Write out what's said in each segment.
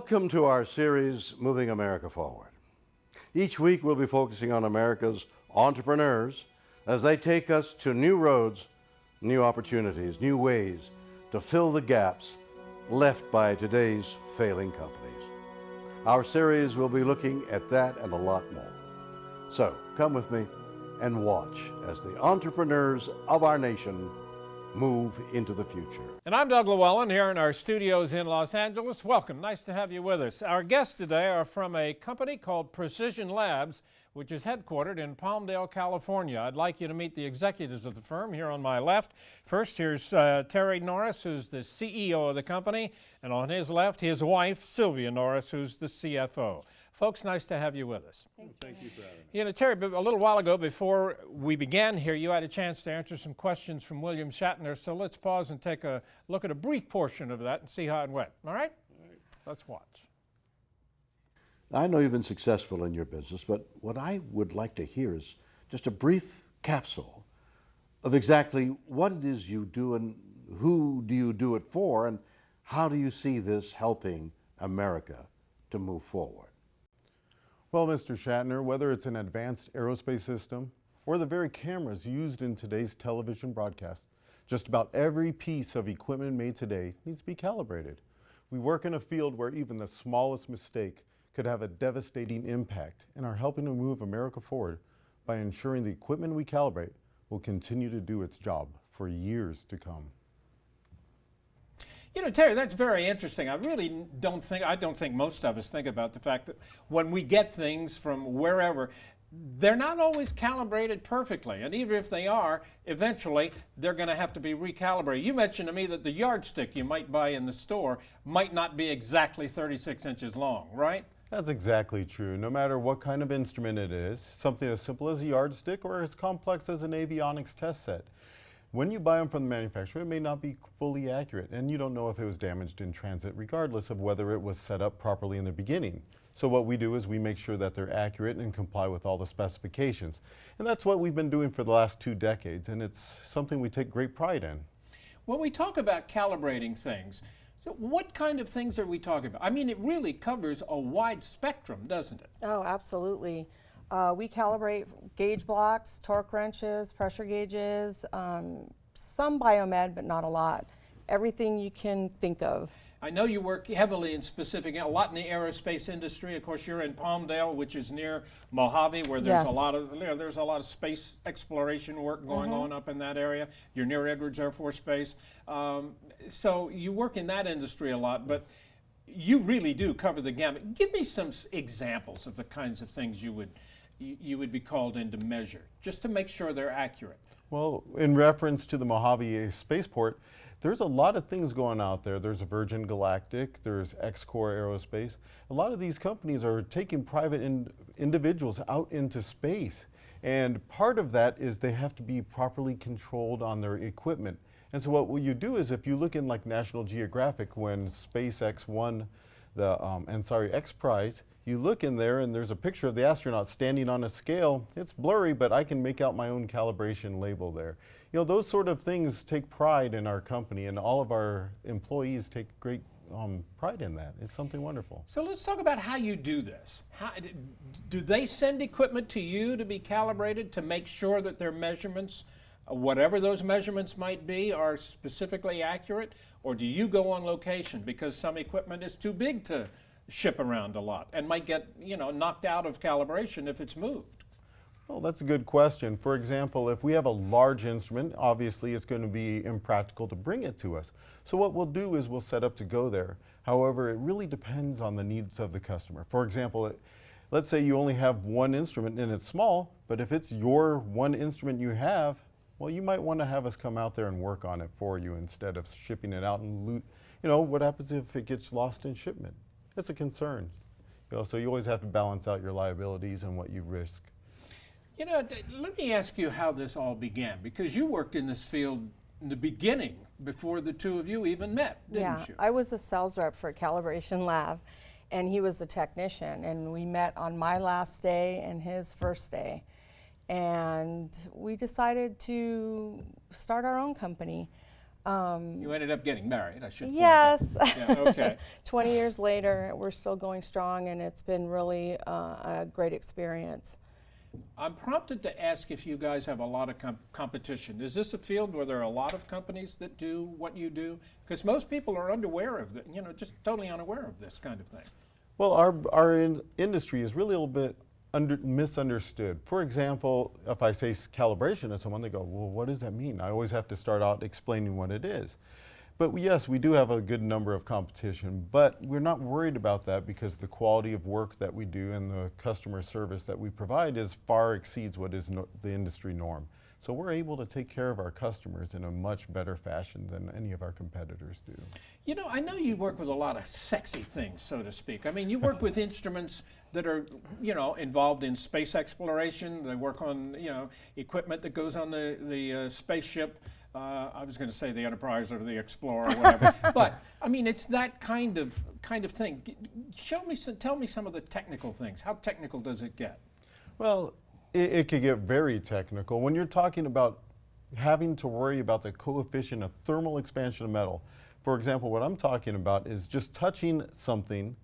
Welcome to our series, Moving America Forward. Each week we'll be focusing on America's entrepreneurs as they take us to new roads, new opportunities, new ways to fill the gaps left by today's failing companies. Our series will be looking at that and a lot more. So come with me and watch as the entrepreneurs of our nation move into the future. And I'm Doug Llewellyn here in our studios in Los Angeles. Welcome. Nice to have you with us. Our guests today are from a company called Precision Labs, which is headquartered in Palmdale, California. I'd like you to meet the executives of the firm here on my left. First, here's Terry Norris, who's the CEO of the company, and on his left, his wife, Silvia Norris, who's the CFO. Folks, nice to have you with us. Thank you for having me. You know, Terry, a little while ago, before we began here, you had a chance to answer some questions from William Shatner, so let's pause and take a look at a brief portion of that and see how it went. All right? All right. Let's watch. I know you've been successful in your business, but what I would like to hear is just a brief capsule of exactly what it is you do and who do you do it for, and how do you see this helping America to move forward? Well, Mr. Shatner, whether it's an advanced aerospace system or the very cameras used in today's television broadcast, just about every piece of equipment made today needs to be calibrated. We work in a field where even the smallest mistake could have a devastating impact and are helping to move America forward by ensuring the equipment we calibrate will continue to do its job for years to come. You know, Terry, that's very interesting. I don't think most of us think about the fact that when we get things from wherever, they're not always calibrated perfectly. And even if they are, eventually they're going to have to be recalibrated. You mentioned to me that the yardstick you might buy in the store might not be exactly 36 inches long, right? That's exactly true. No matter what kind of instrument it is, something as simple as a yardstick or as complex as an avionics test set, when you buy them from the manufacturer, it may not be fully accurate, and you don't know if it was damaged in transit, regardless of whether it was set up properly in the beginning. So what we do is we make sure that they're accurate and comply with all the specifications. And that's what we've been doing for the last 2 decades, and it's something we take great pride in. When we talk about calibrating things, so what kind of things are we talking about? I mean, it really covers a wide spectrum, doesn't it? Oh, absolutely. We calibrate gauge blocks, torque wrenches, pressure gauges, some biomed, but not a lot. Everything you can think of. I know you work heavily in a lot in the aerospace industry. Of course, you're in Palmdale, which is near Mojave, where there's Yes. there's a lot of space exploration work going on up in that area. You're near Edwards Air Force Base, so you work in that industry a lot. But you really do cover the gamut. Give me some examples of the kinds of things you would be called in to measure, just to make sure they're accurate. Well, in reference to the Mojave Spaceport, there's a lot of things going out there. There's Virgin Galactic, there's X-Core Aerospace. A lot of these companies are taking private individuals out into space. And part of that is they have to be properly controlled on their equipment. And so what you do is, if you look in like National Geographic, when SpaceX won the X Prize, you look in there and there's a picture of the astronaut standing on a scale. It's blurry, but I can make out my own calibration label there. You know, those sort of things take pride in our company, and all of our employees take great pride in that. It's something wonderful. So let's talk about how you do this. Do they send equipment to you to be calibrated to make sure that their measurements, whatever those measurements might be, are specifically accurate? Or do you go on location because some equipment is too big to ship around a lot and might get, knocked out of calibration if it's moved? Well, that's a good question. For example, if we have a large instrument, obviously it's going to be impractical to bring it to us. So what we'll do is we'll set up to go there. However, it really depends on the needs of the customer. For example, let's say you only have one instrument and it's small, but if it's your one instrument you have, well, you might want to have us come out there and work on it for you instead of shipping it out and what happens if it gets lost in shipment? It's a concern. So you always have to balance out your liabilities and what you risk. Let me ask you how this all began, because you worked in this field in the beginning before the two of you even met, didn't you? I was a sales rep for a calibration lab, and he was the technician, and we met on my last day and his first day. And we decided to start our own company. You ended up getting married, I should point Yes. out. Yeah, okay. 20 years later, we're still going strong, and it's been really a great experience. I'm prompted to ask if you guys have a lot of competition. Is this a field where there are a lot of companies that do what you do? Because most people are unaware of it, just totally unaware of this kind of thing. Well, our industry is really a little bit misunderstood. For example, if I say calibration to someone, they go, well, what does that mean? I always have to start out explaining what it is. But yes, we do have a good number of competition, but we're not worried about that because the quality of work that we do and the customer service that we provide far exceeds what is the industry norm. So we're able to take care of our customers in a much better fashion than any of our competitors do. I know you work with a lot of sexy things, so to speak. I mean, you work with instruments that are, involved in space exploration. They work on, equipment that goes on the spaceship. I was going to say the Enterprise or the Explorer or whatever. But, I mean, it's that kind of thing. Tell me some of the technical things. How technical does it get? Well, it could get very technical. When you're talking about having to worry about the coefficient of thermal expansion of metal, for example, what I'm talking about is just touching something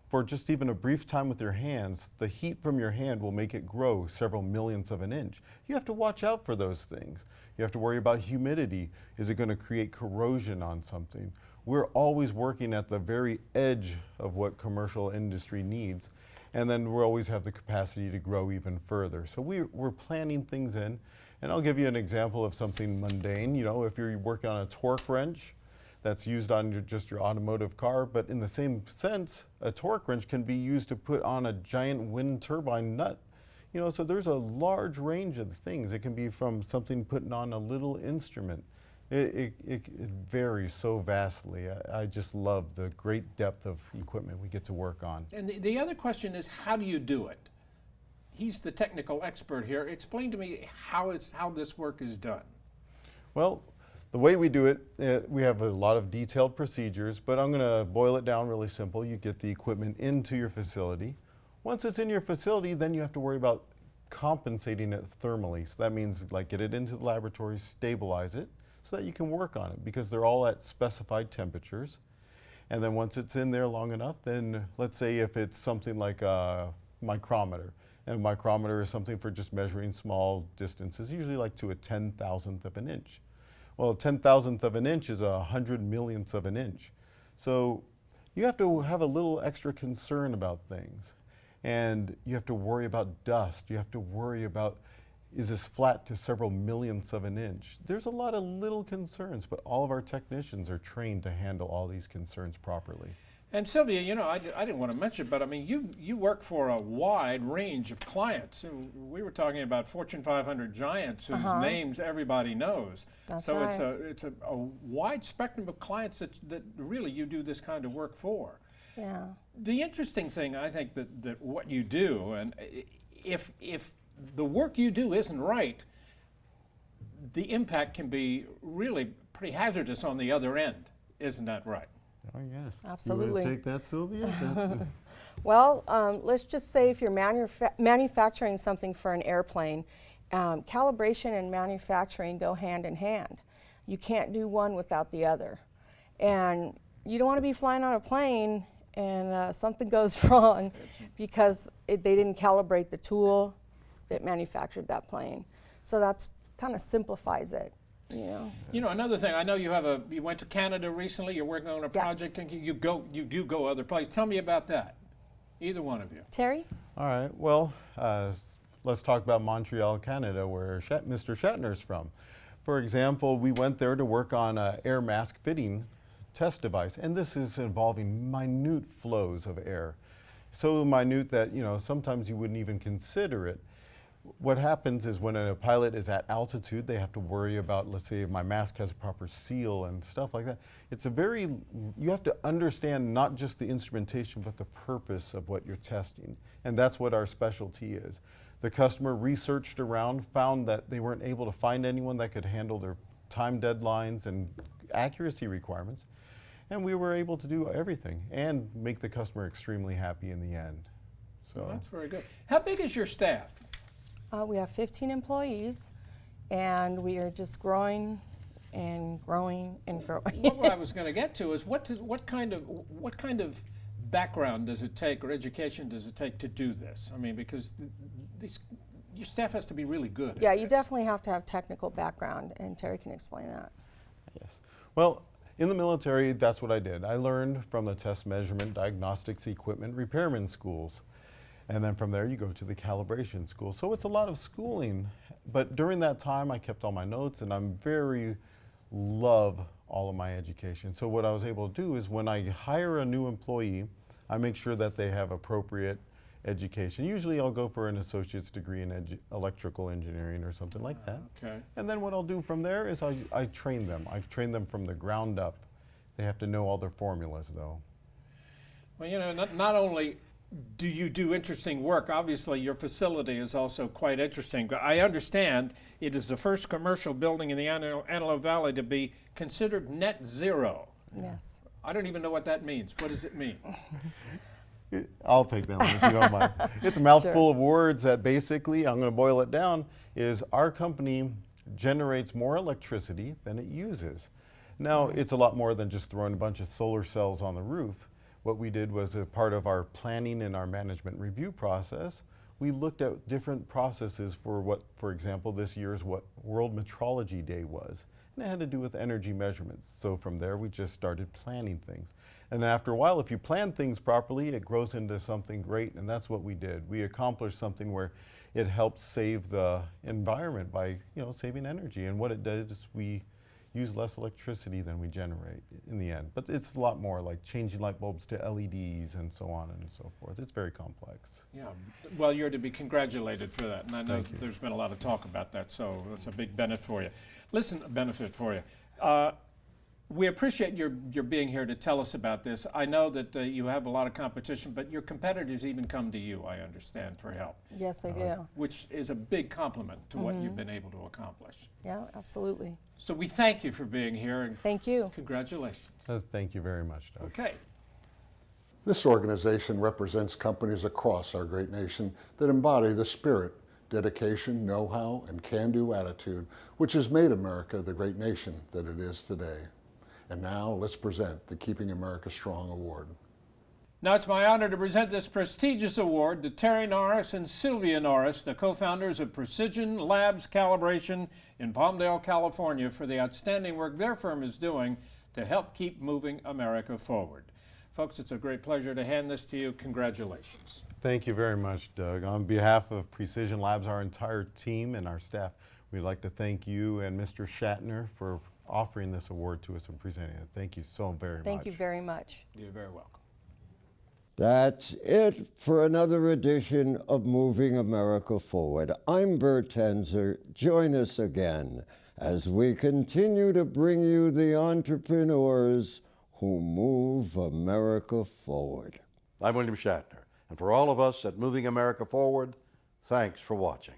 for just even a brief time with your hands, the heat from your hand will make it grow several millionths of an inch. You have to watch out for those things. You have to worry about humidity. Is it going to create corrosion on something? We're always working at the very edge of what commercial industry needs. And then we always have the capacity to grow even further. So we're planning things in. And I'll give you an example of something mundane. If you're working on a torque wrench, that's used on just your automotive car, but in the same sense, a torque wrench can be used to put on a giant wind turbine nut. So there's a large range of things. It can be from something putting on a little instrument. It varies so vastly. I just love the great depth of equipment we get to work on. And the other question is, how do you do it? He's the technical expert here. Explain to me how this work is done. Well, the way we do it, we have a lot of detailed procedures, but I'm going to boil it down really simple. You get the equipment into your facility. Once it's in your facility, then you have to worry about compensating it thermally. So that means get it into the laboratory, stabilize it, so that you can work on it because they're all at specified temperatures. And then once it's in there long enough, then let's say if it's something like a micrometer, and a micrometer is something for just measuring small distances, usually to a 10,000th of an inch. Well, a 10,000th of an inch is 100 millionths of an inch. So you have to have a little extra concern about things. And you have to worry about dust. You have to worry about, is this flat to several millionths of an inch? There's a lot of little concerns, but all of our technicians are trained to handle all these concerns properly. And Silvia, I didn't want to mention, but I mean, you work for a wide range of clients. And we were talking about Fortune 500 giants whose names everybody knows. That's so right. it's a wide spectrum of clients that really you do this kind of work for. Yeah. The interesting thing, I think, that what you do, and if the work you do isn't right, the impact can be really pretty hazardous on the other end. Isn't that right? Oh, yes. Absolutely. You want to take that, Sylvia? Well, let's just say if you're manufacturing something for an airplane, calibration and manufacturing go hand in hand. You can't do one without the other. And you don't want to be flying on a plane and something goes wrong because they didn't calibrate the tool that manufactured that plane. So that's kind of simplifies it. Another thing. I know you went to Canada recently. You're working on a project, and you do go other places. Tell me about that. Either one of you. Terry? All right. Well, let's talk about Montreal, Canada, where Mr. Shatner's from. For example, we went there to work on an air mask fitting test device, and this is involving minute flows of air, so minute that sometimes you wouldn't even consider it. What happens is when a pilot is at altitude, they have to worry about, let's say, if my mask has a proper seal and stuff like that. You have to understand not just the instrumentation, but the purpose of what you're testing. And that's what our specialty is. The customer researched around, found that they weren't able to find anyone that could handle their time deadlines and accuracy requirements. And we were able to do everything and make the customer extremely happy in the end. So that's very good. How big is your staff? We have 15 employees, and we are just growing and growing and growing. What I was going to get to is what kind of background does it take, or education does it take to do this? I mean, because your staff has to be really good. Yeah, at you this. definitely have to have technical background, and Terry can explain that. Yes. Well, in the military, that's what I did. I learned from the test measurement, diagnostics, equipment, repairman schools. And then from there, you go to the calibration school. So it's a lot of schooling. But during that time, I kept all my notes, and I'm love all of my education. So what I was able to do is when I hire a new employee, I make sure that they have appropriate education. Usually I'll go for an associate's degree in electrical engineering or something like that. Okay. And then what I'll do from there is I train them. I train them from the ground up. They have to know all their formulas though. Well, you know, not only do you do interesting work, obviously your facility is also quite interesting. But I understand it is the first commercial building in the Antelope Valley to be considered net zero. Yes. I don't even know what that means. What does it mean? I'll take that one if you don't mind. It's a mouthful Sure. of words that basically, I'm going to boil it down, is our company generates more electricity than it uses. Now, it's a lot more than just throwing a bunch of solar cells on the roof. What we did was, a part of our planning and our management review process, we looked at different processes for what, for example, this year's what World Metrology Day was. And it had to do with energy measurements. So from there, we just started planning things. And after a while, if you plan things properly, it grows into something great, and that's what we did. We accomplished something where it helps save the environment by, saving energy. And what it does is we use less electricity than we generate in the end. But it's a lot more like changing light bulbs to LEDs and so on and so forth. It's very complex. Yeah, well, you're to be congratulated for that, and I know Thank you. there's been a lot of talk about that, so that's a big benefit for you. Listen, benefit for you. We appreciate your being here to tell us about this. I know that you have a lot of competition, but your competitors even come to you, I understand, for help, Yes, they do. which is a big compliment to what you've been able to accomplish. Yeah, absolutely. So we thank you for being here, and Thank you. congratulations. Thank you very much, Doug. Okay. This organization represents companies across our great nation that embody the spirit, dedication, know-how, and can-do attitude which has made America the great nation that it is today. And now let's present the Keeping America Strong Award. Now it's my honor to present this prestigious award to Terry Norris and Silvia Norris, the co-founders of Precision Labs Calibration in Palmdale, California, for the outstanding work their firm is doing to help keep moving America forward. Folks, it's a great pleasure to hand this to you. Congratulations. Thank you very much, Doug. On behalf of Precision Labs, our entire team and our staff, we'd like to thank you and Mr. Shatner for offering this award to us and presenting it. Thank you so very much. Thank you very much. You're very welcome. That's it for another edition of Moving America Forward. I'm Bert Tenzer. Join us again as we continue to bring you the entrepreneurs who move America forward. I'm William Shatner, and for all of us at Moving America Forward, thanks for watching.